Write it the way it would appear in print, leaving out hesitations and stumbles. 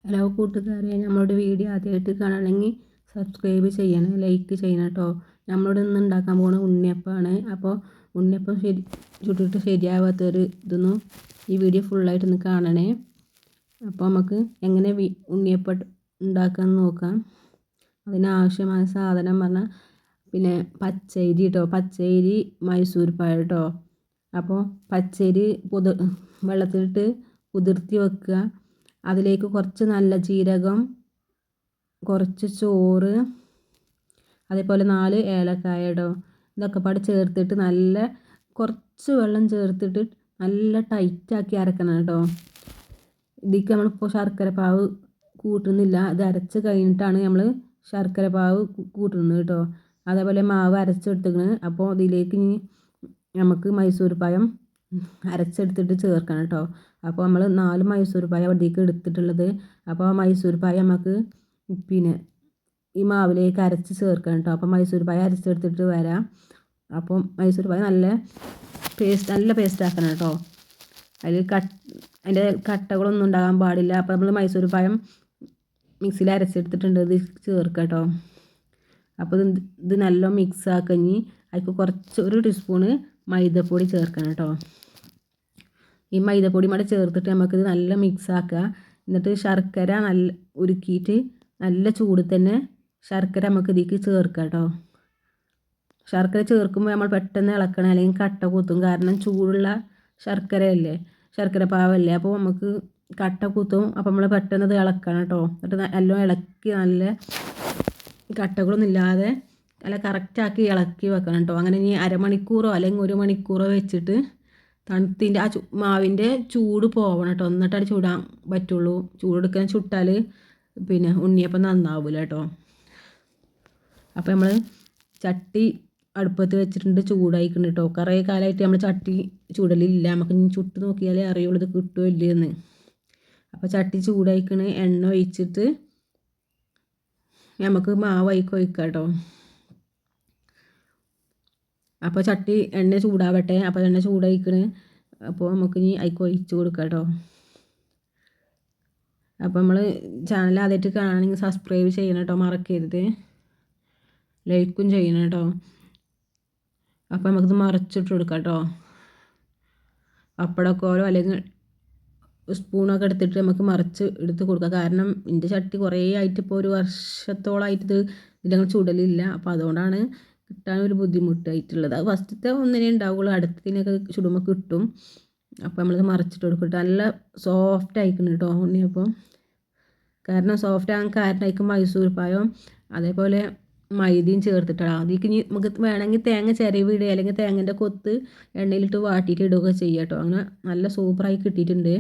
Hello കൂട്ടുകാരെ, നമ്മളുടെ video ആദ്യമായിട്ട് കാണണമെങ്കിൽ സബ്സ്ക്രൈബ് ചെയ്യണം, ലൈക്ക് ചെയ്യണം കേട്ടോ. നമ്മളിവിടെ ഇന്ന് ഉണ്ടാക്കാൻ പോകുന്ന ഉണ്ണിയപ്പമാണ്. അപ്പോൾ ഉണ്ണിയപ്പം ചുട്ടിട്ട് ശരിയാവാത്തൊരു ഇതൊന്നും ഈ വീഡിയോ ഫുള്ളായിട്ടൊന്ന് കാണണേ. അപ്പോൾ നമുക്ക് എങ്ങനെ ഉണ്ണിയപ്പം ഉണ്ടാക്കാമെന്ന് നോക്കാം. അതിനാവശ്യമായ സാധനം പറഞ്ഞാൽ പിന്നെ പച്ചരി കേട്ടോ, പച്ചരി മൈസൂർ പഴം കേട്ടോ. അപ്പോൾ പച്ചരി വെള്ളത്തിലിട്ട് കുതിർത്തി വെക്കുക. അതിലേക്ക് കുറച്ച് നല്ല ജീരകം, കുറച്ച് ചോറ്, അതേപോലെ 4 ഏലക്കായ ഇടും. ഇതൊക്കെ പാടെ ചേർത്തിട്ട് കുറച്ച് വെള്ളം ചേർത്തിട്ട് നല്ല ടൈറ്റാക്കി അരക്കണം കേട്ടോ. ഇതിലേക്ക് നമ്മളിപ്പോൾ ശർക്കര പാവ് കൂട്ടുന്നില്ല, ഇത് അരച്ച് കഴിഞ്ഞിട്ടാണ് നമ്മൾ ശർക്കര പാവ് കൂട്ടുന്നത് കേട്ടോ. അതേപോലെ മാവ് അരച്ചെടുത്തിക്കണ്. അപ്പോൾ ഇതിലേക്ക് നമുക്ക് മൈസൂർ പഴം അരച്ചെടുത്തിട്ട് ചേർക്കണം കേട്ടോ. അപ്പോൾ നമ്മൾ 4 മൈസൂർ പഴം അതിലേക്ക് എടുത്തിട്ടുള്ളത്. അപ്പോൾ മൈസൂർ പഴം നമുക്ക് പിന്നെ ഈ മാവിലേക്ക് അരച്ച് ചേർക്കണം കേട്ടോ. അപ്പോൾ മൈസൂർ പഴം അരച്ചെടുത്തിട്ട് വരാം. അപ്പം മൈസൂർ പഴം നല്ല പേസ്റ്റ് ആക്കണം കേട്ടോ. അതിൻ്റെ കട്ടകളൊന്നും ഉണ്ടാകാൻ പാടില്ല. അപ്പോൾ നമ്മൾ മൈസൂർ പഴം മിക്സിയിൽ അരച്ചെടുത്തിട്ടുണ്ട്, ഇത് ചേർക്കാം കേട്ടോ. അപ്പോൾ ഇത് നല്ല മിക്സ് ആക്കി അതിലേക്ക് കുറച്ച് 1 ടീസ്പൂണ് മൈദപ്പൊടി ചേർക്കണം കേട്ടോ. ഈ മൈദപ്പൊടി കൂടെ ചേർത്തിട്ട് നമുക്കിത് നല്ല മിക്സ് ആക്കുക. എന്നിട്ട് ശർക്കര ഉരുക്കിയിട്ട് നല്ല ചൂട് തന്നെ ശർക്കര നമുക്ക് ഇതിലേക്ക് ചേർക്കാം കേട്ടോ. ശർക്കര ചേർക്കുമ്പോൾ നമ്മൾ പെട്ടെന്ന് ഇളക്കണം, അല്ലെങ്കിൽ കട്ട കുത്തും. കാരണം ചൂടുള്ള ശർക്കരയല്ലേ, ശർക്കര പാവല്ലേ, അപ്പോൾ നമുക്ക് കട്ട കുത്തും. അപ്പോൾ നമ്മൾ പെട്ടെന്ന് ഇത് ഇളക്കണം കേട്ടോ. എന്നിട്ട് എല്ലാം ഇളക്കി നല്ല കട്ടകളൊന്നും ഇല്ലാതെ നല്ല കറക്റ്റാക്കി ഇളക്കി വെക്കണം കേട്ടോ. അങ്ങനെ ഇനി അരമണിക്കൂറോ അല്ലെങ്കിൽ 1 മണിക്കൂറോ വെച്ചിട്ട് തണുത്തിൻ്റെ മാവിൻ്റെ ചൂട് പോവണം കേട്ടോ. എന്നിട്ടത് ചൂടാൻ പറ്റുള്ളൂ. ചൂടെടുക്കാൻ ചുട്ടാൽ പിന്നെ ഉണ്ണിയപ്പം നന്നാവില്ല കേട്ടോ. അപ്പോൾ നമ്മൾ ചട്ടി അടുപ്പത്ത് വെച്ചിട്ടുണ്ട്, ചൂടായിക്കണം കേട്ടോ. കുറേ കാലമായിട്ട് നമ്മൾ ചട്ടി ചൂടലില്ല, നമുക്ക് ചുട്ട് നോക്കിയാലേ അറിയുള്ളൂ ഇത് കിട്ടുമോ ഇല്ലയെന്ന്. അപ്പോൾ ചട്ടി ചൂടായിക്കണ്, എണ്ണ ഒഴിച്ചിട്ട് നമുക്ക് മാവ് ഒഴിക്കാം കേട്ടോ. അപ്പോൾ ചട്ടി എണ്ണ ചൂടാവട്ടെ. അപ്പോൾ എണ്ണ ചൂടായിക്കണ്. അപ്പോൾ നമുക്ക് ഇനി അതിലേക്ക് ഒഴിച്ച് കൊടുക്കാം കേട്ടോ. അപ്പോൾ നമ്മൾ ചാനൽ ആദ്യമായിട്ട് കാണണമെങ്കിൽ സബ്സ്ക്രൈബ് ചെയ്യണം കേട്ടോ, മറക്കരുത്. ലൈക്കും ചെയ്യണം കേട്ടോ. അപ്പോൾ നമുക്കിത് മറിച്ചിട്ട് കൊടുക്കാം കേട്ടോ. പപ്പടക്കോലോ അല്ലെങ്കിൽ സ്പൂണൊക്കെ എടുത്തിട്ട് നമുക്ക് മറിച്ച് എടുത്ത് കൊടുക്കാം. കാരണം എൻ്റെ ചട്ടി കുറേ ആയിട്ട് ഇപ്പോൾ 1 വർഷത്തോളമായിട്ട് ഇതിലങ്ങനെ ചുടലില്ല. അപ്പോൾ അതുകൊണ്ടാണ് കിട്ടാനൊരു ബുദ്ധിമുട്ടായിട്ടുള്ളത്. അത് ഫസ്റ്റത്തെ ഒന്നിനേ ഉണ്ടാവുള്ളൂ, അടുത്തതിനൊക്കെ ചുടുമ്പോൾ കിട്ടും. അപ്പോൾ നമ്മളിത് മറിച്ചിട്ട് കൊടുക്കും. നല്ല സോഫ്റ്റ് ആയിക്കണം കേട്ടോ ഉണ്ണിയപ്പം. കാരണം സോഫ്റ്റ് ആകാൻ കാരണമായിരിക്കും മൈസൂർ പഴം അതേപോലെ മൈദയും ചേർത്തിട്ടാണ്. അതിലേക്ക് ഇനി നമുക്ക് വേണമെങ്കിൽ തേങ്ങ ചിരവിടുക അല്ലെങ്കിൽ തേങ്ങൻ്റെ കൊത്ത് എണ്ണയിലിട്ട് വാട്ടിയിട്ട് ഇടുകയൊക്കെ ചെയ്യാം കേട്ടോ. അങ്ങനെ നല്ല സൂപ്പറായി കിട്ടിയിട്ടുണ്ട്.